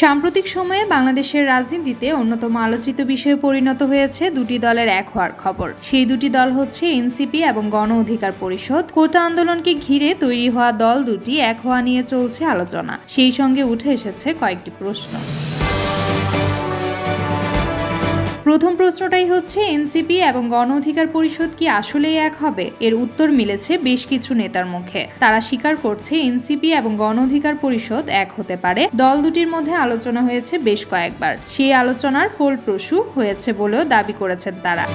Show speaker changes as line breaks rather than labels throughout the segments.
সাম্প্রতিক সময়ে বাংলাদেশের রাজনীতিতে অন্যতম আলোচিত বিষয়ে পরিণত হয়েছে দুটি দলের এক হওয়ার খবর। সেই দুটি দল হচ্ছে এনসিপি এবং গণ অধিকার পরিষদ। কোটা আন্দোলনকে ঘিরে তৈরি হওয়া দল দুটি এক হওয়া নিয়ে চলছে আলোচনা। সেই সঙ্গে উঠে এসেছে কয়েকটি প্রশ্ন। প্রথম প্রশ্নটাই হচ্ছে, এনসিপি এবং গণ অধিকার পরিষদ কি আসলেই এক হবে? এর উত্তর মিলেছে বেশ কিছু নেতার মুখে। তারা স্বীকার করছে এনসিপি এবং গণ অধিকার পরিষদ এক হতে পারে। দল দুটির মধ্যে আলোচনা হয়েছে বেশ কয়েকবার। সেই আলোচনার ফলপ্রসূ হয়েছে বলেও দাবি করেছেন তারা।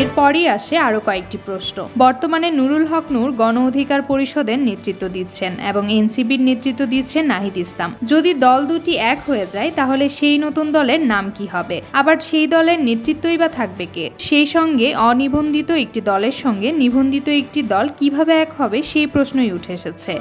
এরপরই আসে আরও কয়েকটি প্রশ্ন। বর্তমানে নুরুল হক নূর গণ অধিকার পরিষদের নেতৃত্ব দিচ্ছেন এবং এনসিপির নেতৃত্ব দিচ্ছেন নাহিদ ইসলাম। যদি দল দুটি এক হয়ে যায় তাহলে সেই নতুন দলের নাম কি হবে? আবার সেই দলের নেতৃত্বই বা থাকবে কে? সেই সঙ্গে অনিবন্ধিত একটি দলের সঙ্গে নিবন্ধিত একটি দল কিভাবে এক হবে, সেই প্রশ্নই উঠে এসেছে।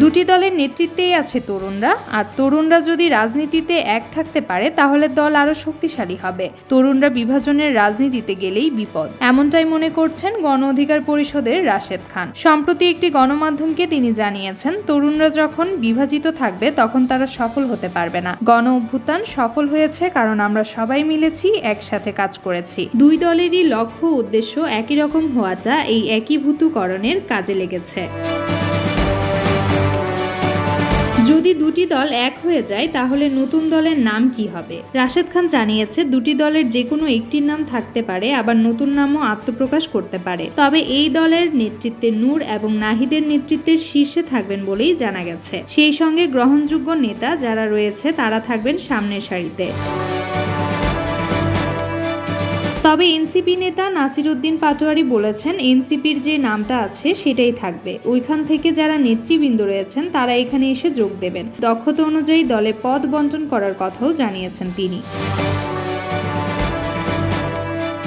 দুটি দলের নেতৃত্বেই আছে তরুণরা, আর তরুণরা যদি রাজনীতিতে এক থাকতে পারে তাহলে দল আরো শক্তিশালী হবে। তরুণরা বিভাজনের রাজনীতিতে গেলেই বিপদ, এমনটাই মনে করছেন গণ অধিকার পরিষদের রাশেদ খান। সম্প্রতি একটি গণমাধ্যমকে তিনি জানিয়েছেন, তরুণরা যখন বিভাজিত থাকবে তখন তারা সফল হতে পারবে না। গণ অভ্যুত্থান সফল হয়েছে কারণ আমরা সবাই মিলেছি, একসাথে কাজ করেছি। দুই দলেরই লক্ষ্য উদ্দেশ্য একই রকম হওয়াটা এই একীভূতকরণের কাজে লেগেছে। যদি দুটি দল এক হয়ে যায় তাহলে নতুন দলের নাম কি হবে? রাশেদ খান জানিয়েছে, দুটি দলের যে কোনো একটির নাম থাকতে পারে, আবার নতুন নামও আত্মপ্রকাশ করতে পারে। তবে এই দলের নেতৃত্বে নূর এবং নাহিদের নেতৃত্বের শীর্ষে থাকবেন বলেই জানা গেছে। সেই সঙ্গে গ্রহণযোগ্য নেতা যারা রয়েছে তারা থাকবেন সামনের সারিতে। তবে এনসিপি নেতা নাসির উদ্দিন পাটোয়ারি বলেছেন, এনসিপির যে নামটা আছে সেটাই থাকবে। ওইখান থেকে যারা নেতৃবৃন্দ রয়েছেন তারা এখানে এসে যোগ দেবেন। দক্ষতা অনুযায়ী দলে পদ বণ্টন করার কথাও জানিয়েছেন তিনি।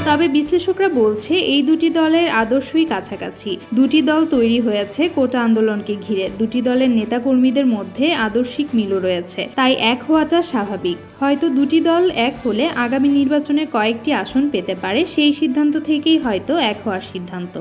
তবে বিশ্লেষকরা বলছে, এই দুটি দলের আদর্শই কাছাকাছি। দুটি দল তৈরি হয়েছে কোটা আন্দোলনকে ঘিরে। দুটি দলের নেতাকর্মীদের মধ্যে আদর্শিক মিলও রয়েছে, তাই এক হওয়াটা স্বাভাবিক। হয়তো দুটি দল এক হলে আগামী নির্বাচনে কয়েকটি আসন পেতে পারে, সেই সিদ্ধান্ত থেকেই হয়তো এক হওয়ার সিদ্ধান্ত।